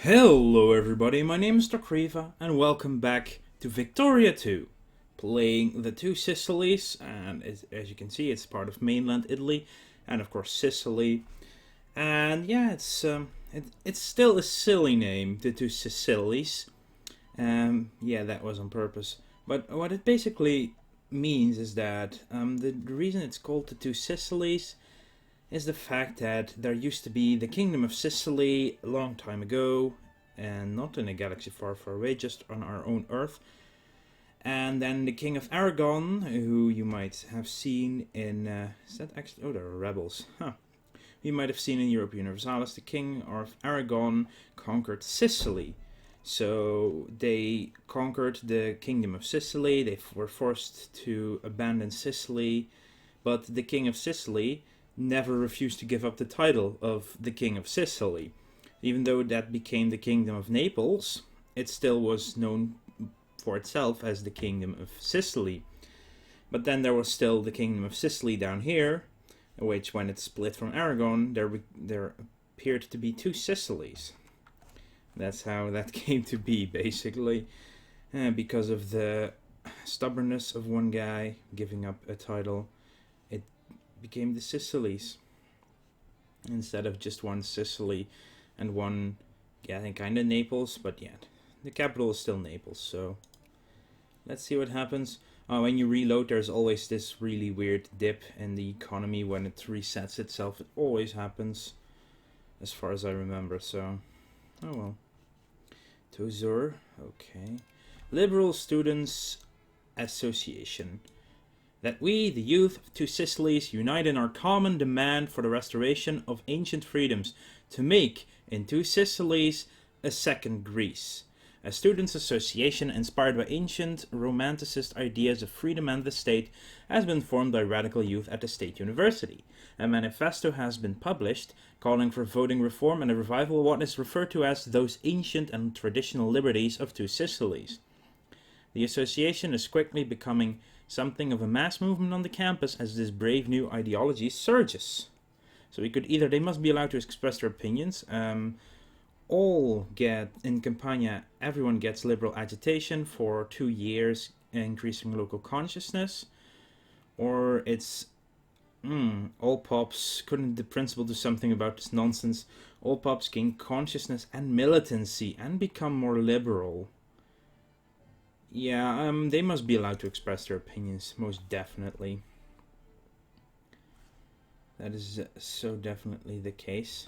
Hello everybody, my name is Riva and welcome back to Victoria 2. Playing the two Sicilies, and as you can see it's part of mainland Italy and of course Sicily. And yeah, it's still a silly name, the two Sicilies. Yeah, that was on purpose. But what it basically means is that the reason it's called the two Sicilies is the fact that there used to be the Kingdom of Sicily a long time ago, and not in a galaxy far, far away, just on our own Earth. And then the King of Aragon, who you might have seen in... is that actually... Oh, there are rebels. Huh. You might have seen in Europa Universalis, the King of Aragon conquered Sicily. So they conquered the Kingdom of Sicily, they were forced to abandon Sicily, but the King of Sicily never refused to give up the title of the King of Sicily. Even though that became the Kingdom of Naples, it still was known for itself as the Kingdom of Sicily. But then there was still the Kingdom of Sicily down here, which when it split from Aragon, there appeared to be two Sicilies. That's how that came to be, basically. Because of the stubbornness of one guy giving up a title, it became the Sicilies. Instead of just one Sicily and one, yeah, I think kind of Naples, but yeah, the capital is still Naples, so let's see what happens. When you reload, there's always this really weird dip in the economy when it resets itself. It always happens, as far as I remember, so, oh well. Tozur, okay. Liberal Students Association. That we, the youth of two Sicilies, unite in our common demand for the restoration of ancient freedoms, to make, in two Sicilies, a second Greece. A students' association inspired by ancient romanticist ideas of freedom and the state has been formed by radical youth at the State University. A manifesto has been published calling for voting reform and a revival of what is referred to as those ancient and traditional liberties of two Sicilies. The association is quickly becoming something of a mass movement on the campus as this brave new ideology surges. So they must be allowed to express their opinions. All get, in Campania, everyone gets liberal agitation for 2 years, increasing local consciousness. Or it's, all pops, couldn't the principal do something about this nonsense? All pops gain consciousness and militancy and become more liberal. Yeah, they must be allowed to express their opinions, most definitely. That is so definitely the case.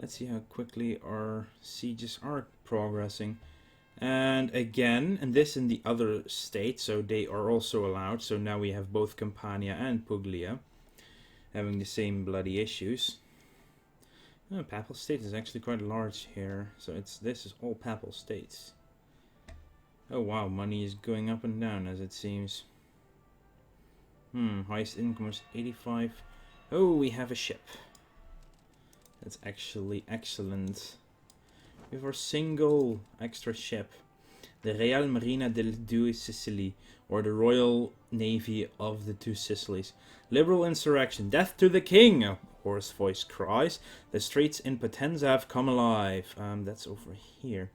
Let's see how quickly our sieges are progressing. And again, and this in the other states, so they are also allowed. So now we have both Campania and Puglia having the same bloody issues. Oh, Papal State is actually quite large here, so this is all Papal States. Oh wow, money is going up and down as it seems. Highest income is 85. Oh, we have a ship. That's actually excellent. We have our single extra ship. The Real Marina delle Due Sicily, or the Royal Navy of the Two Sicilies. Liberal insurrection. Death to the king! A hoarse voice cries. The streets in Potenza have come alive. That's over here.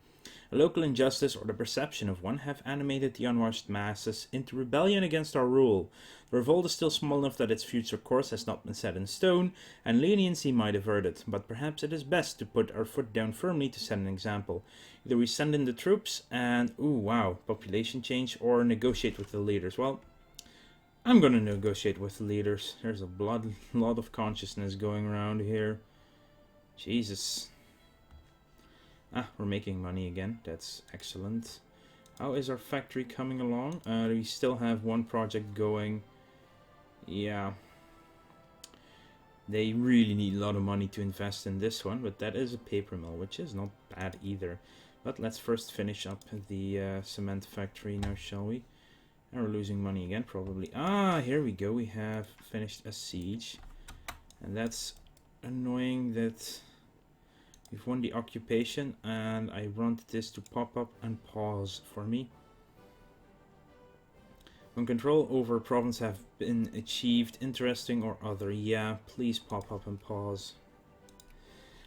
A local injustice or the perception of one have animated the unwashed masses into rebellion against our rule. The revolt is still small enough that its future course has not been set in stone, and leniency might avert it, but perhaps it is best to put our foot down firmly to set an example. Either we send in the troops and, ooh wow, population change, or negotiate with the leaders. Well, I'm gonna negotiate with the leaders. There's a lot of consciousness going around here. Jesus. Ah, we're making money again. That's excellent. How is our factory coming along? We still have one project going. Yeah. They really need a lot of money to invest in this one, but that is a paper mill, which is not bad either. But let's first finish up the cement factory now, shall we? And we're losing money again, probably. Ah, here we go. We have finished a siege. And that's annoying that... We've won the occupation, and I want this to pop up and pause for me. When control over a province have been achieved, interesting or other. Yeah, please pop up and pause.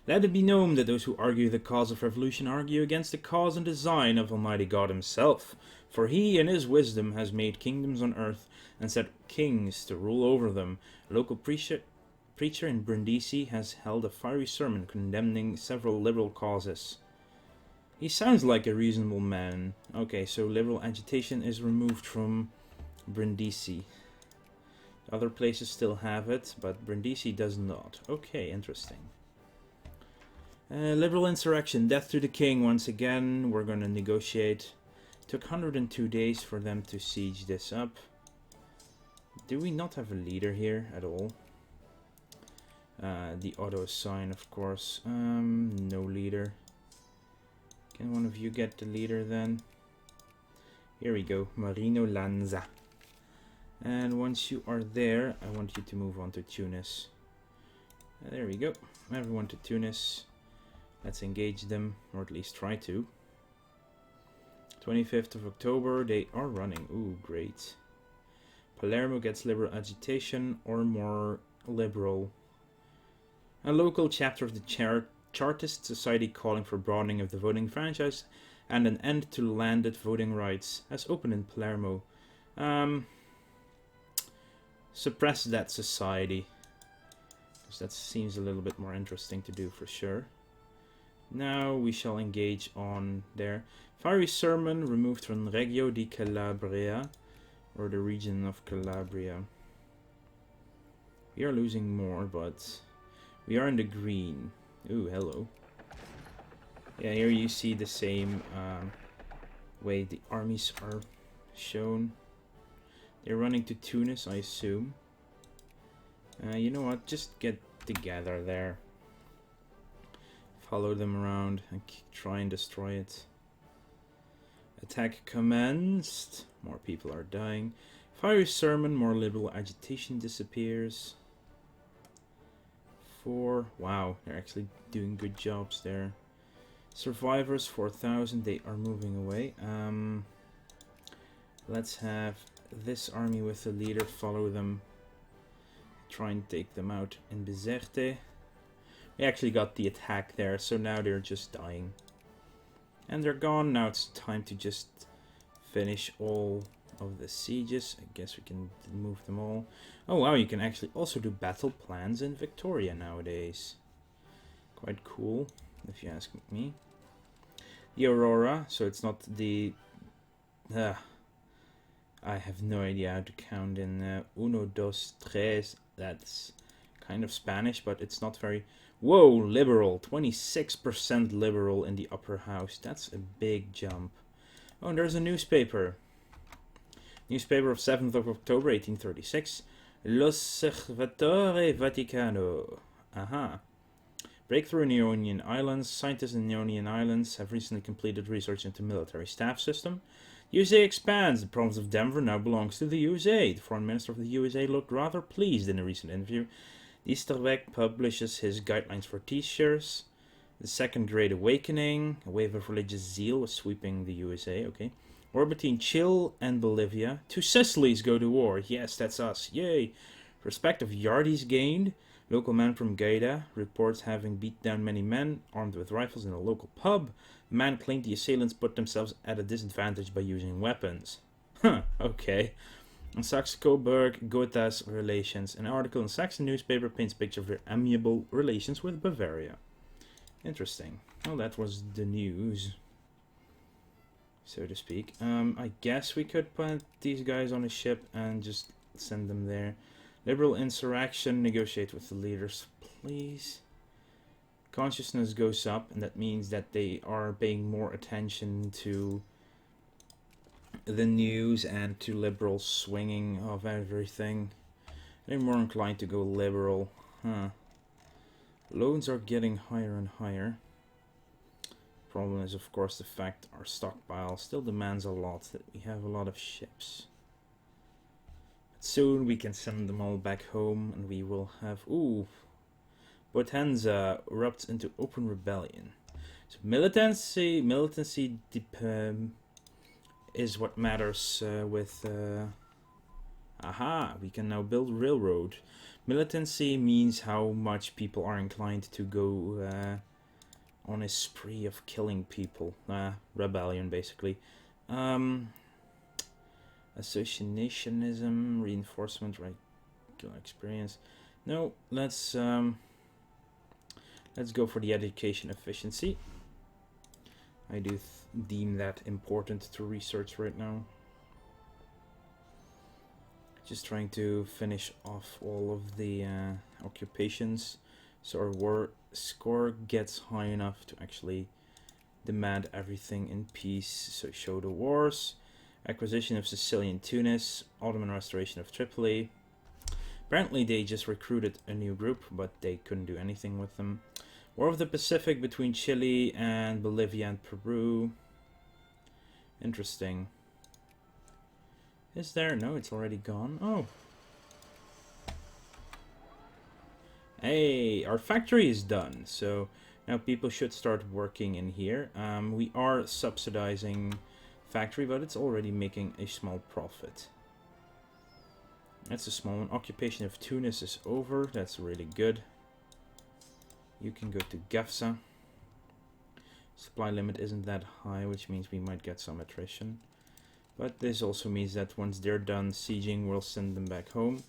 Let it be known that those who argue the cause of revolution argue against the cause and design of Almighty God himself. For he, in his wisdom, has made kingdoms on earth and set kings to rule over them. A local preacher in Brindisi has held a fiery sermon condemning several liberal causes. He sounds like a reasonable man. Okay, so liberal agitation is removed from Brindisi. Other places still have it, but Brindisi does not. Okay, interesting. Liberal insurrection, death to the king once again. We're gonna negotiate. Took 102 days for them to siege this up. Do we not have a leader here at all? The auto assign, of course. No leader. Can one of you get the leader then? Here we go, Marino Lanza. And once you are there, I want you to move on to Tunis. There we go, everyone to Tunis. Let's engage them, or at least try to. 25th of October, they are running. Ooh, great. Palermo gets liberal agitation or more liberal. A local chapter of the Chartist Society calling for broadening of the voting franchise and an end to landed voting rights has opened in Palermo. Suppress that society, because that seems a little bit more interesting to do for sure. Now we shall engage on there. Fiery sermon removed from Reggio di Calabria, or the region of Calabria. We are losing more, but we are in the green. Ooh, hello. Yeah, here you see the same way the armies are shown. They're running to Tunis, I assume. You know what? Just get together there. Follow them around and try and destroy it. Attack commenced. More people are dying. Fiery sermon, more liberal agitation disappears. 4. Wow, they're actually doing good jobs there. Survivors, 4,000. They are moving away. Let's have this army with the leader follow them. Try and take them out in Bizerte. We actually got the attack there, so now they're just dying. And they're gone. Now it's time to just finish all of the sieges. I guess we can move them all. Oh wow, you can actually also do battle plans in Victoria nowadays. Quite cool, if you ask me. The Aurora, so it's not the... I have no idea how to count in uno, dos, tres. That's kind of Spanish, but it's not very... Whoa, liberal. 26% liberal in the upper house. That's a big jump. Oh, and there's a newspaper. Newspaper of 7th of October, 1836. L'Osservatore Vaticano. Aha. Breakthrough in the Ionian Islands. Scientists in the Ionian Islands have recently completed research into military staff system. USA expands. The province of Denver now belongs to the USA. The foreign minister of the USA looked rather pleased in a recent interview. Easterweg publishes his guidelines for teachers. The Second Great Awakening. A wave of religious zeal was sweeping the USA. Okay. War between Chile and Bolivia. 2 Sicilies go to war. Yes, that's us. Yay. Respect of Yardies gained. Local man from Gaeta reports having beat down many men armed with rifles in a local pub. The man claimed the assailants put themselves at a disadvantage by using weapons. Huh, okay. On Saxe-Coburg-Gotha's relations. An article in Saxon newspaper paints a picture of their amiable relations with Bavaria. Interesting. Well, that was the news, so to speak. I guess we could put these guys on a ship and just send them there. Liberal insurrection, negotiate with the leaders, please. Consciousness goes up, and that means that they are paying more attention to the news and to liberal swinging of everything. They're more inclined to go liberal. Huh. Loans are getting higher and higher. Problem is, of course, the fact our stockpile still demands a lot, that we have a lot of ships. But soon we can send them all back home, and we will have... Ooh! Potenza erupts into open rebellion. So militancy is what matters with... Aha! We can now build railroad. Militancy means how much people are inclined to go on his spree of killing people. Rebellion, basically. Associationism, reinforcement, right? Experience. No, let's go for the education efficiency. I do deem that important to research right now. Just trying to finish off all of the occupations, so our war score gets high enough to actually demand everything in peace. So show the wars, acquisition of Sicily and Tunis, Ottoman restoration of Tripoli. Apparently they just recruited a new group, but they couldn't do anything with them. War of the Pacific between Chile and Bolivia and Peru. Interesting. Is there? No, it's already gone. Oh. Hey, our factory is done. So now people should start working in here. We are subsidizing factory, but it's already making a small profit. That's a small one. Occupation of Tunis is over. That's really good. You can go to Gafsa. Supply limit isn't that high, which means we might get some attrition. But this also means that once they're done sieging, we'll send them back home.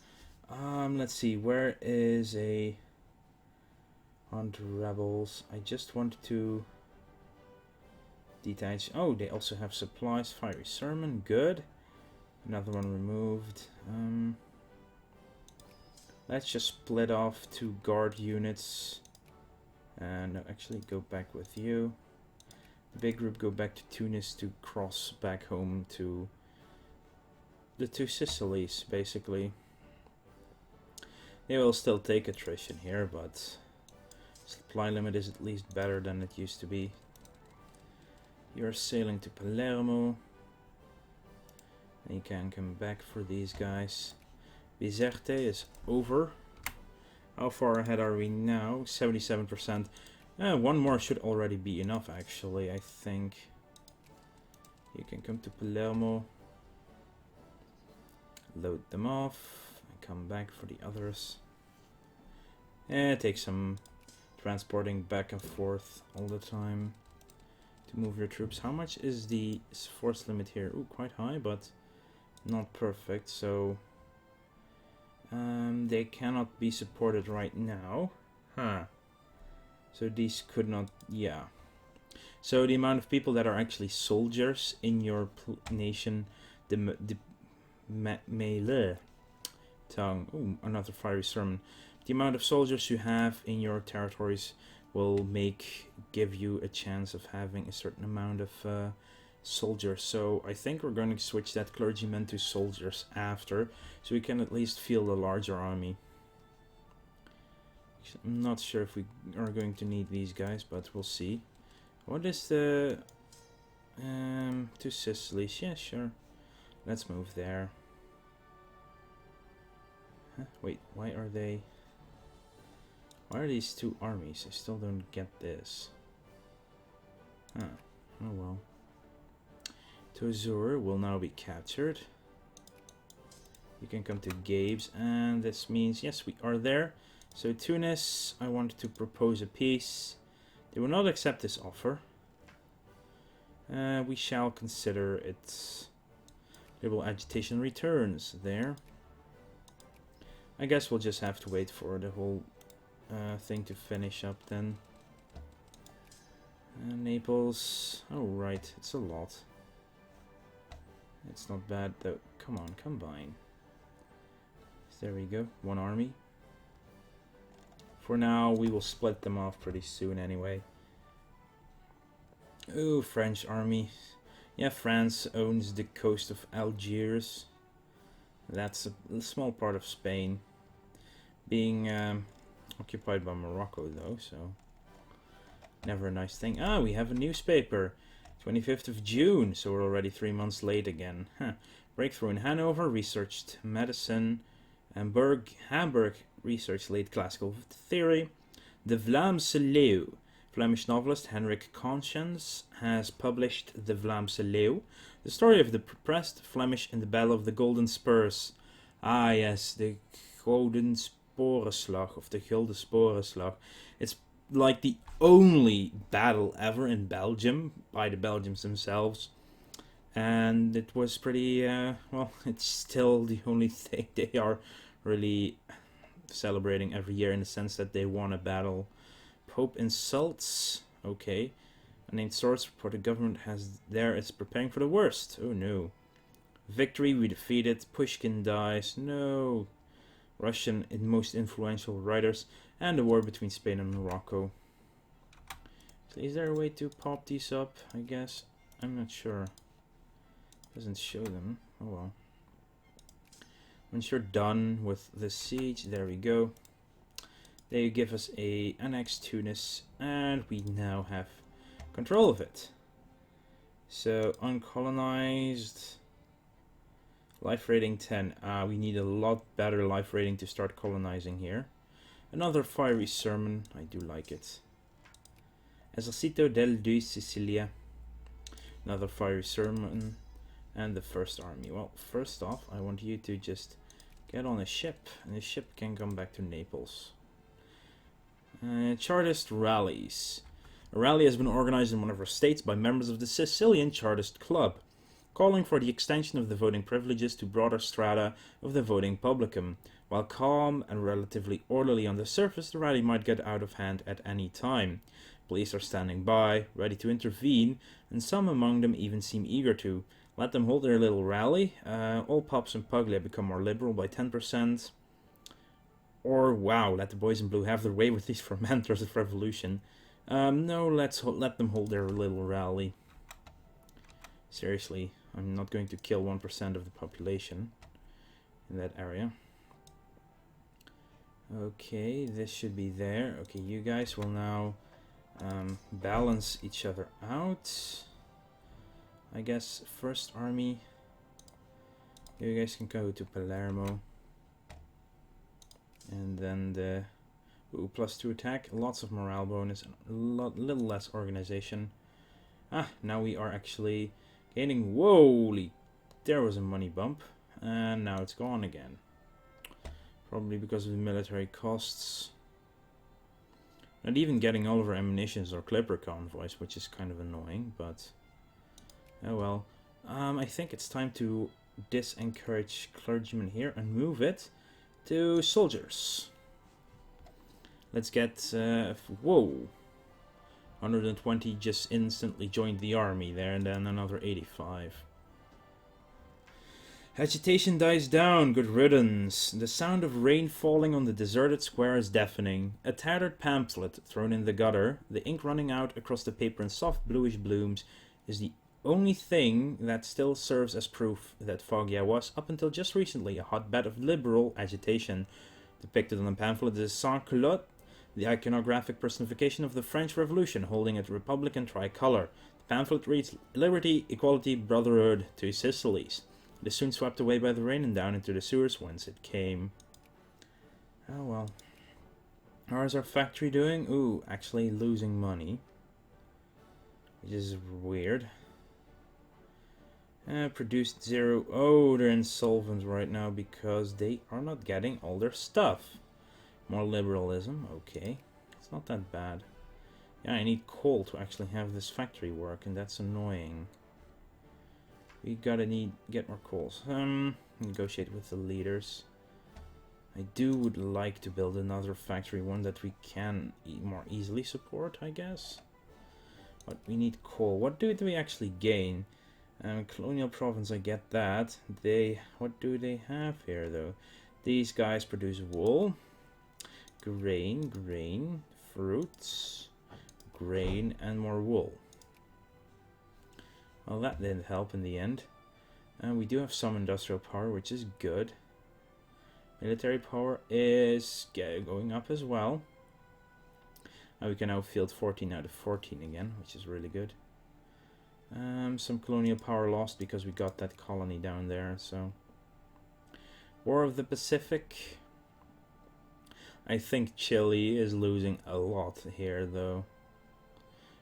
Let's see, where is a hunt rebels? I just want to detach. Oh, they also have supplies. Fiery sermon, good. Another one removed. Let's just split off 2 guard units. And no, actually go back with you. Big group go back to Tunis to cross back home to the 2 Sicilies, basically. They will still take attrition here, but supply limit is at least better than it used to be. You're sailing to Palermo. And you can come back for these guys. Bizerte is over. How far ahead are we now? 77%. One more should already be enough, actually, I think. You can come to Palermo. Load them off. And come back for the others. It takes some transporting back and forth all the time to move your troops. How much is the force limit here? Ooh, quite high, but not perfect, so they cannot be supported right now. So these could not, yeah. So the amount of people that are actually soldiers in your nation, tongue. Ooh, another fiery sermon. The amount of soldiers you have in your territories will give you a chance of having a certain amount of soldiers. So I think we're going to switch that clergymen to soldiers after, so we can at least field a larger army. I'm not sure if we are going to need these guys, but we'll see. What is the to Sicilies? Yeah, sure. Let's move there. Huh? Wait, why are these 2 armies? I still don't get this. Oh well. Tozur will now be captured. You can come to Gabe's, and this means, yes, we are there. So Tunis, I want to propose a peace. They will not accept this offer. We shall consider it. Liberal agitation returns there. I guess we'll just have to wait for the whole thing to finish up then. Naples. Oh right, it's a lot. It's not bad though. Come on, combine. There we go, 1 army. For now, we will split them off pretty soon anyway. Ooh, French army. Yeah, France owns the coast of Algiers. That's a small part of Spain. Being occupied by Morocco though, so never a nice thing. Ah, we have a newspaper. 25th of June, so we're already 3 months late again. Breakthrough in Hanover, researched medicine. Hamburg researched late classical theory. The Vlaamse Leeuw. Flemish novelist Henrik Conscience has published The Vlaamse Leeuw, the story of the oppressed Flemish in the Battle of the Golden Spurs. Ah yes, the Golden Sporenslag, of the Gulden Sporenslag. It's like the only battle ever in Belgium by the Belgians themselves. And it was pretty, well, it's still the only thing they are really celebrating every year, in the sense that they won a battle. Pope insults. Okay. Unnamed source report the government has there is preparing for the worst. Oh no. Victory, we defeated. Pushkin dies. No. Russian most influential writers. And the war between Spain and Morocco. So is there a way to pop these up? I guess. I'm not sure. Doesn't show them. Oh well. Once you're done with the siege, there we go. They give us a annexed Tunis, and we now have control of it. So uncolonized. Life rating 10. We need a lot better life rating to start colonizing here. Another fiery sermon. I do like it. Esercito del Due Sicilia. Another fiery sermon. And the first army. Well, first off, I want you to just get on a ship. And the ship can come back to Naples. Chartist rallies. A rally has been organized in one of our states by members of the Sicilian Chartist Club, calling for the extension of the voting privileges to broader strata of the voting publicum. While calm and relatively orderly on the surface, the rally might get out of hand at any time. Police are standing by, ready to intervene, and some among them even seem eager to. Let them hold their little rally. All Pops and Puglia become more liberal by 10%. Or, wow, let the boys in blue have their way with these fermenters of revolution. No, let them hold their little rally. Seriously, I'm not going to kill 1% of the population in that area. Okay, this should be there. Okay, you guys will now balance each other out. I guess first army, you guys can go to Palermo. And then the +2 attack, lots of morale bonus, and a little less organization. Now we are actually gaining, whoa, there was a money bump, and now it's gone again. Probably because of the military costs. Not even getting all of our ammunitions or clipper convoys, which is kind of annoying, but oh well. I think it's time to disencourage clergymen here and move it to soldiers. Let's get, whoa, 120 just instantly joined the army there, and then another 85. Agitation dies down, good riddance. The sound of rain falling on the deserted square is deafening. A tattered pamphlet thrown in the gutter, the ink running out across the paper in soft bluish blooms, is the only thing that still serves as proof that Foggia was, up until just recently, a hotbed of liberal agitation. Depicted on the pamphlet is Sans-Culotte, the iconographic personification of the French Revolution, holding a republican tricolour. The pamphlet reads, "Liberty, equality, brotherhood to Sicilies." It is soon swept away by the rain and down into the sewers whence it came. Oh well. How is our factory doing? Ooh, actually losing money. Which is weird. Produced 0. Oh, they're insolvent right now because they are not getting all their stuff. More liberalism, okay. It's not that bad. Yeah, I need coal to actually have this factory work, and that's annoying. We gotta get more coals. Negotiate with the leaders. I would like to build another factory, one that we can more easily support, I guess. But we need coal. What do we actually gain? Colonial province, I get that. What do they have here though? These guys produce wool, grain, fruits, grain, and more wool. Well, that didn't help in the end. We do have some industrial power, which is good. Military power is going up as well. We can now field 14 out of 14 again, which is really good. Some colonial power lost because we got that colony down there, so. War of the Pacific. I think Chile is losing a lot here, though.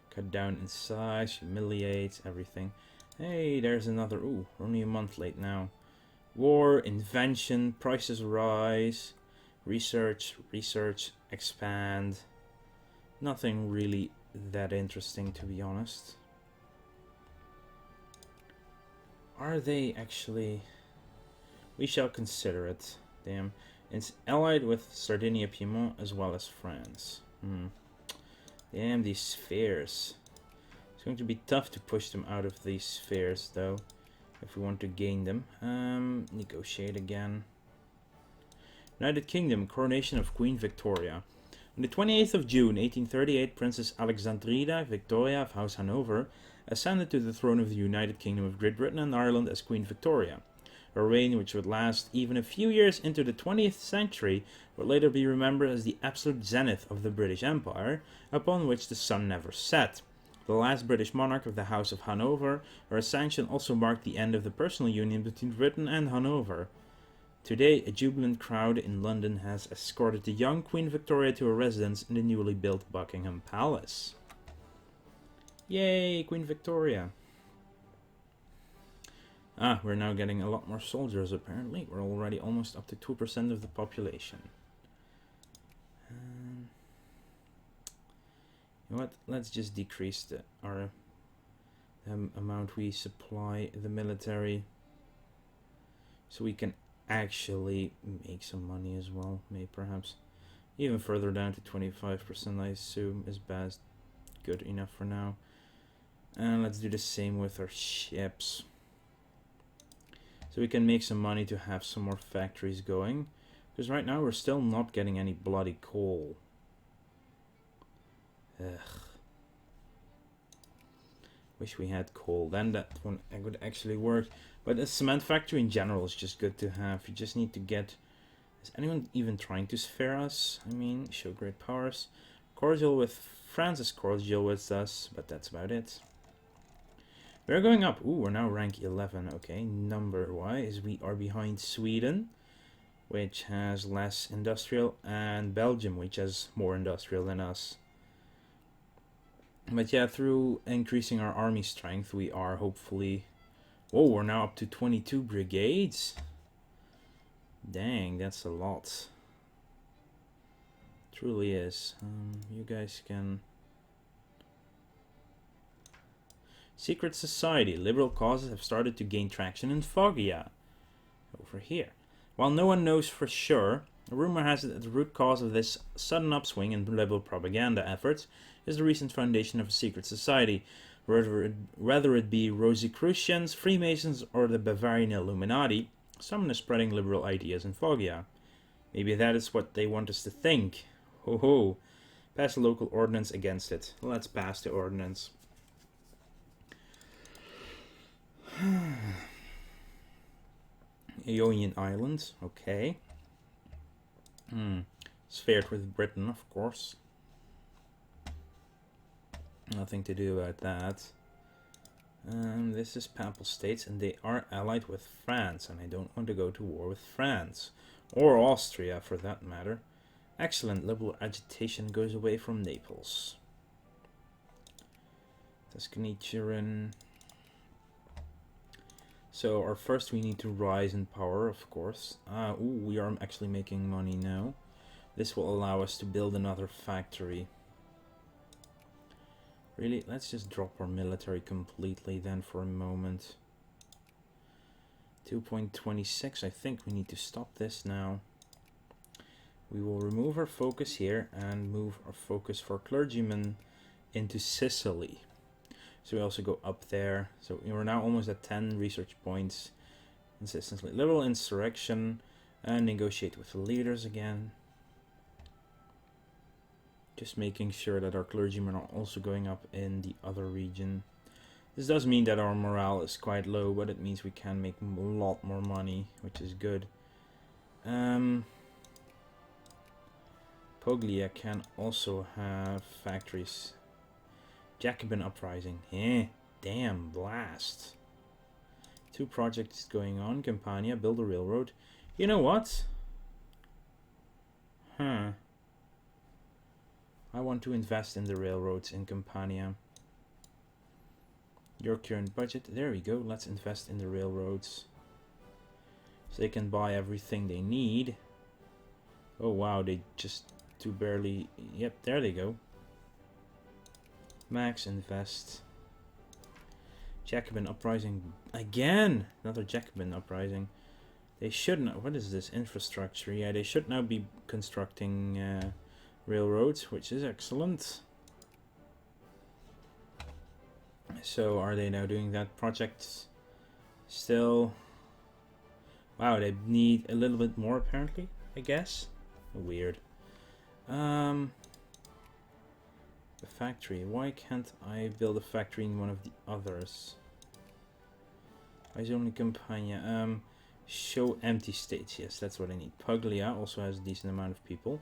Cut down in size, humiliates everything. Hey, there's another. Ooh, we're only a month late now. War, invention, prices rise, research, expand. Nothing really that interesting, to be honest. Are they actually... We shall consider it. Damn. It's allied with Sardinia, Piedmont, as well as France. Damn, these spheres. It's going to be tough to push them out of these spheres, though, if we want to gain them. Negotiate again. United Kingdom, coronation of Queen Victoria. On the 28th of June, 1838, Princess Alexandrina Victoria of House Hanover ascended to the throne of the United Kingdom of Great Britain and Ireland as Queen Victoria. Her reign, which would last even a few years into the 20th century, would later be remembered as the absolute zenith of the British Empire, upon which the sun never set. The last British monarch of the House of Hanover, her ascension also marked the end of the personal union between Britain and Hanover. Today, a jubilant crowd in London has escorted the young Queen Victoria to her residence in the newly built Buckingham Palace. Yay, Queen Victoria! We're now getting a lot more soldiers, apparently. We're already almost up to 2% of the population. You know what? Let's just decrease our amount we supply the military, so we can actually make some money as well. Maybe perhaps even further down to 25%, I assume, is best. Good enough for now. And let's do the same with our ships. So we can make some money to have some more factories going. Because right now we're still not getting any bloody coal. Ugh. Wish we had coal. Then that one would actually work. But a cement factory in general is just good to have. You just need to get... Is anyone even trying to spare us? I mean, show great powers. Cordial with France is cordial with us. But that's about it. We're going up. Ooh, we're now rank 11. Okay, number-wise, we are behind Sweden, which has less industrial, and Belgium, which has more industrial than us. But yeah, through increasing our army strength, we are hopefully... Whoa, we're now up to 22 brigades. Dang, that's a lot. Truly is. You guys can... Secret society. Liberal causes have started to gain traction in Foggia. Over here. While no one knows for sure, a rumor has it that the root cause of this sudden upswing in liberal propaganda efforts is the recent foundation of a secret society, whether it be Rosicrucians, Freemasons, or the Bavarian Illuminati. Someone is spreading liberal ideas in Foggia. Maybe that is what they want us to think. Ho ho. Pass a local ordinance against it. Let's pass the ordinance. Ionian Islands, okay. Spared with Britain, of course. Nothing to do about that. This is Papal States, and they are allied with France, and I don't want to go to war with France. Or Austria, for that matter. Excellent, liberal agitation goes away from Naples. Tuscany, Turin... So our first we need to rise in power, of course. Ooh, we are actually making money now. This will allow us to build another factory. Really, let's just drop our military completely then for a moment. 2.26, I think we need to stop this now. We will remove our focus here and move our focus for clergymen into Sicily. So we also go up there. So we're now almost at 10 research points. Consistently. Liberal insurrection. And negotiate with the leaders again. Just making sure that our clergymen are also going up in the other region. This does mean that our morale is quite low, but it means we can make a lot more money, which is good. Puglia can also have factories. Jacobin uprising. Damn, blast. 2 projects going on. Campania, build a railroad. You know what? I want to invest in the railroads in Campania. Your current budget. There we go. Let's invest in the railroads. So they can buy everything they need. Oh wow, they just too barely... Yep, there they go. Max invest. Jacobin uprising again. Another Jacobin uprising. They should not. What is this infrastructure? Yeah, they should now be constructing railroads, which is excellent. So are they now doing that project still? Wow, they need a little bit more apparently, I guess. Weird. The factory. Why can't I build a factory in one of the others? Why is only Campania? Show empty states. Yes, that's what I need. Puglia also has a decent amount of people.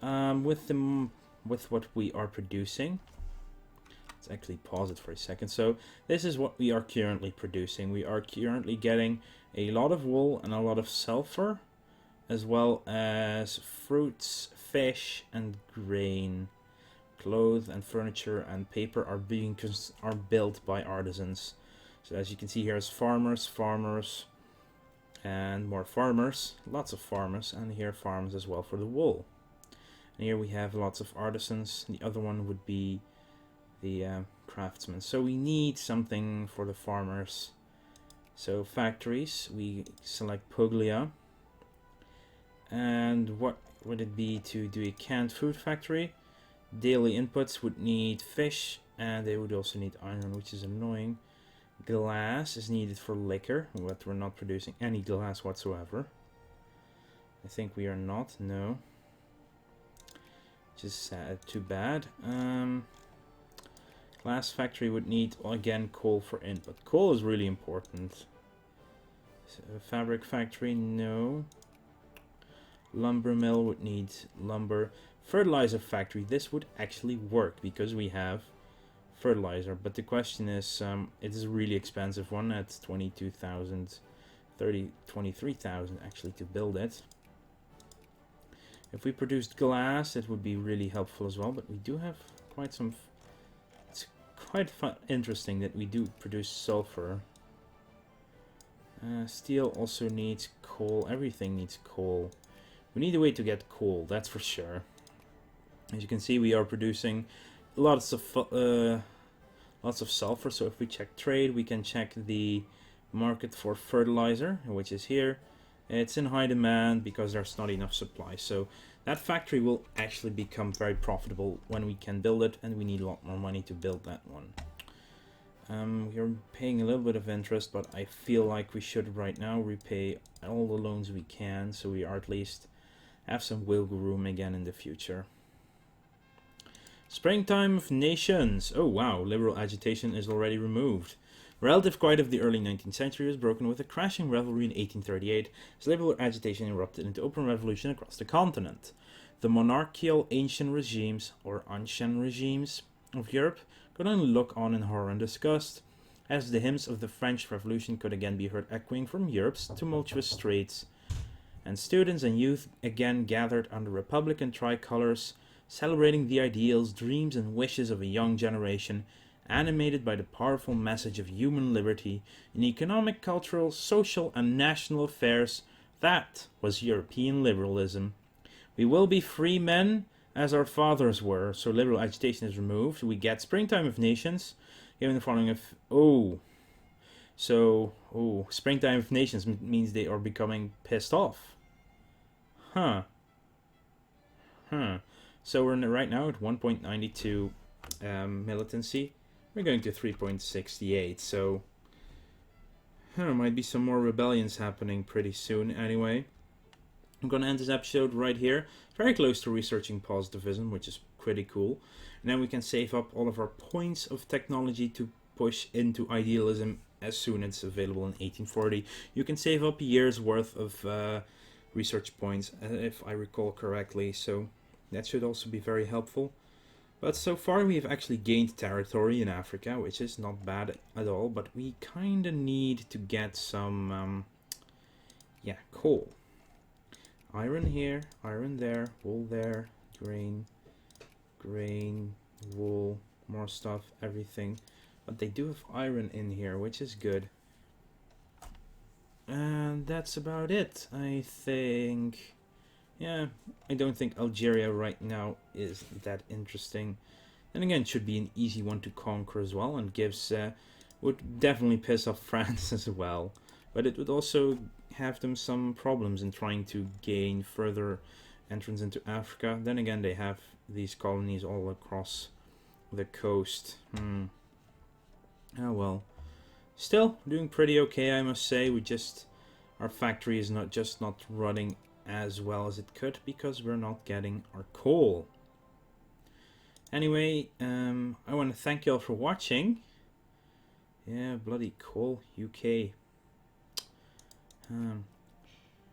With what we are producing. Let's actually pause it for a second. So this is what we are currently producing. We are currently getting a lot of wool and a lot of sulfur, as well as fruits, fish, and grain. Clothes and furniture and paper are built by artisans. So as you can see here is farmers, and more farmers, lots of farmers, and here farms as well for the wool. And here we have lots of artisans. The other one would be the craftsmen. So we need something for the farmers. So factories, we select Puglia. And what would it be to do a canned food factory? Daily inputs would need fish, and they would also need iron, which is annoying. Glass is needed for liquor, but we're not producing any glass whatsoever. I think we are not, no. Which is sad, too bad. Glass factory would need, again, coal for input. Coal is really important. So, fabric factory, no. Lumber mill would need lumber. Fertilizer factory, this would actually work because we have fertilizer, but the question is, it is a really expensive one at 22,000, 23,000 actually to build it. If we produced glass, it would be really helpful as well, but we do have quite some. It's quite interesting that we do produce sulfur. Steel also needs coal. Everything needs coal. We need a way to get coal, that's for sure. As you can see, we are producing lots of sulfur. So if we check trade, we can check the market for fertilizer, which is here. It's in high demand because there's not enough supply. So that factory will actually become very profitable when we can build it, and we need a lot more money to build that one. We're paying a little bit of interest, but I feel like we should right now repay all the loans we can, so we are at least have some wiggle room again in the future. Springtime of Nations. Oh wow, liberal agitation is already removed. Relative quiet of the early 19th century was broken with a crashing revelry in 1838 as liberal agitation erupted into open revolution across the continent. The monarchical ancient regimes, or ancien regimes, of Europe could only look on in horror and disgust, as the hymns of the French Revolution could again be heard echoing from Europe's tumultuous streets. And students and youth again gathered under Republican tricolors, celebrating the ideals, dreams, and wishes of a young generation, animated by the powerful message of human liberty in economic, cultural, social, and national affairs. That was European liberalism. We will be free men, as our fathers were. So liberal agitation is removed. We get Springtime of Nations, given the following of... Springtime of Nations means they are becoming pissed off. So we're right now at 1.92 militancy. We're going to 3.68, so there might be some more rebellions happening pretty soon anyway. I'm going to end this episode right here, very close to researching positivism, which is pretty cool. And then we can save up all of our points of technology to push into idealism as soon as it's available in 1840. You can save up a year's worth of research points, if I recall correctly, so that should also be very helpful. But so far we have actually gained territory in Africa, which is not bad at all, but we kind of need to get some, coal. Iron here, iron there, wool there, grain, wool, more stuff, everything. But they do have iron in here, which is good. And that's about it, I think. Yeah, I don't think Algeria right now is that interesting. And again, it should be an easy one to conquer as well, and gives would definitely piss off France as well. But it would also have them some problems in trying to gain further entrance into Africa. Then again, they have these colonies all across the coast. Oh well. Still doing pretty okay, I must say. Our factory is not running as well as it could because we're not getting our coal. Anyway, I want to thank you all for watching. Yeah, bloody coal, UK.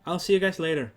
I'll see you guys later.